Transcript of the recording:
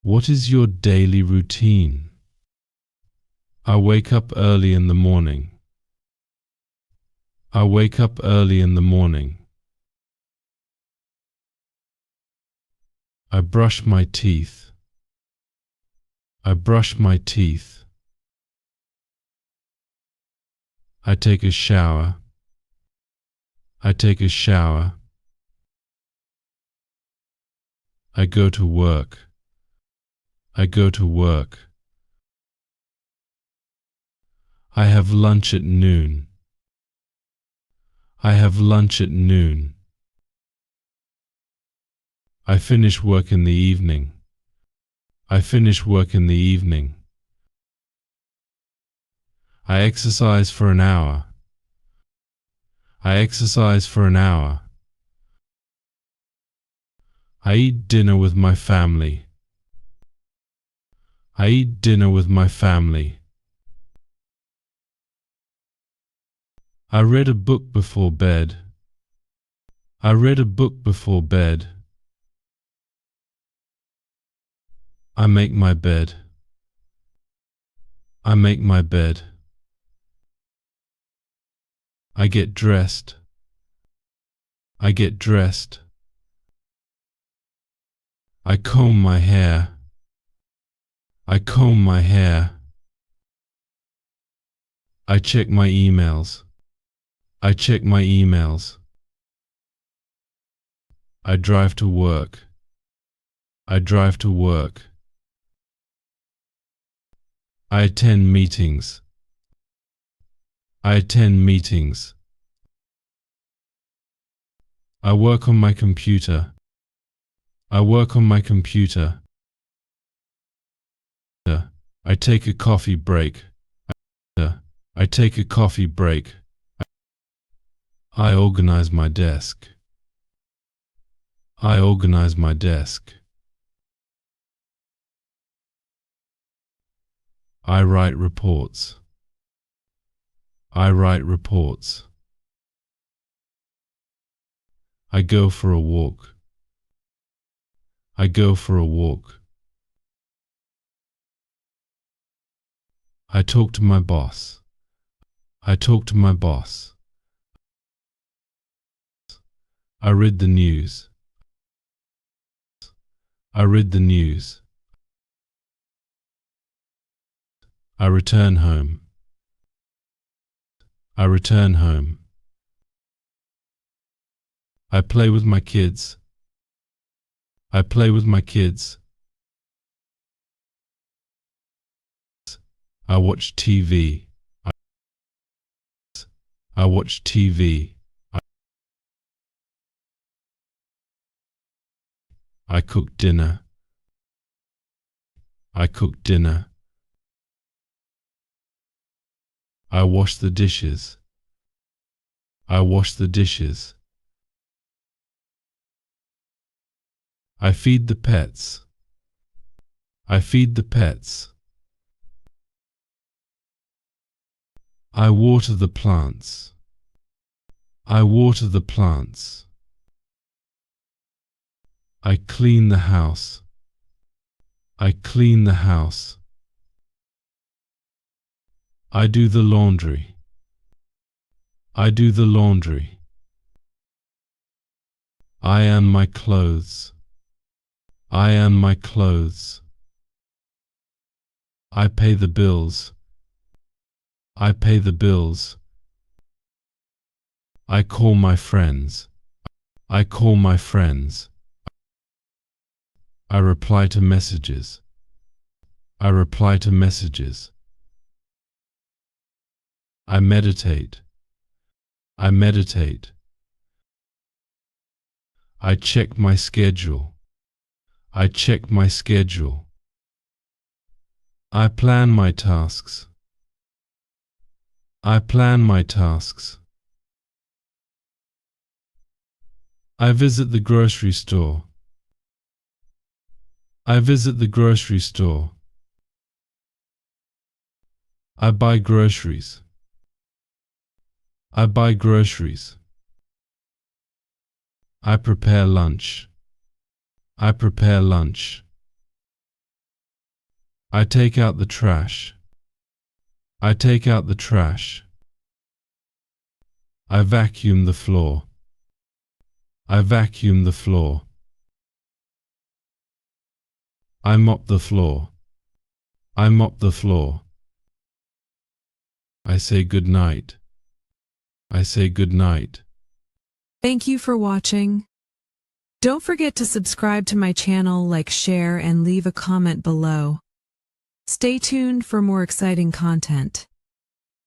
What is your daily routine? I wake up early in the morning. I wake up early in the morning. I brush my teeth. I brush my teeth. I take a shower. I take a shower. I go to work. I go to work. I have lunch at noon. I have lunch at noon. I finish work in the evening. I finish work in the evening. I exercise for an hour. I exercise for an hour. I eat dinner with my family. I eat dinner with my family. I read a book before bed. I read a book before bed. I make my bed. I make my bed. I get dressed. I get dressed. I comb my hair. I comb my hair. I check my emails. I check my emails. I drive to work. I drive to work. I attend meetings. I attend meetings. I work on my computer. I work on my computer. I take a coffee break. I take a coffee break. I organize my desk. I organize my desk. I write reports. I write reports. I go for a walk. I go for a walk. I talk to my boss. I talk to my boss. I read the news. I read the news. I return home. I return home. I play with my kids. I play with my kids. I watch TV. I watch TV. I cook dinner. I cook dinner. I wash the dishes. I wash the dishes. I feed the pets. I feed the pets. I water the plants. I water the plants. I clean the house. I clean the house. I do the laundry. I do the laundry. I iron my clothes. I iron my clothes. I pay the bills. I pay the bills. I call my friends. I call my friends. I reply to messages. I reply to messages. I meditate. I meditate. I check my schedule. I check my schedule. I plan my tasks. I plan my tasks. I visit the grocery store. I visit the grocery store. I buy groceries. I buy groceries. I prepare lunch. I prepare lunch. I take out the trash. I take out the trash. I vacuum the floor. I vacuum the floor. I mop the floor. I mop the floor. I say good night. I say good night. Thank you for watching. Don't forget to subscribe to my channel, like, share, and leave a comment below. Stay tuned for more exciting content.